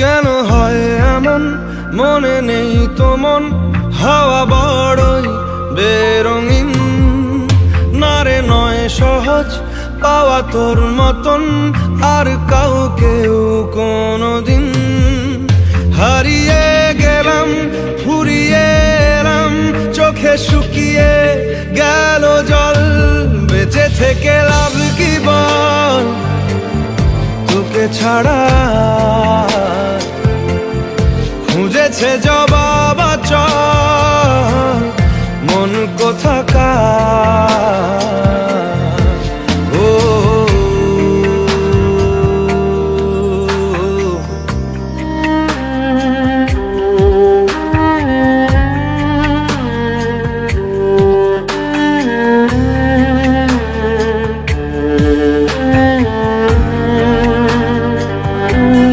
কেন হয় এমন, মনে নেই তো মন, হাওয়া বড়ই বেরঙিন। না রে নয় সহজ পাওয়া তোর মতন আর কাউকেও কোনোদিন। হারিয়ে গেলাম ফুরিয়ে এলাম, চোখে শুকিয়ে গেল জল, বেঁচে থেকে লাভ কি বল তোকে ছাড়া। খুঁজেছে জবাব চল মন কোথাকার।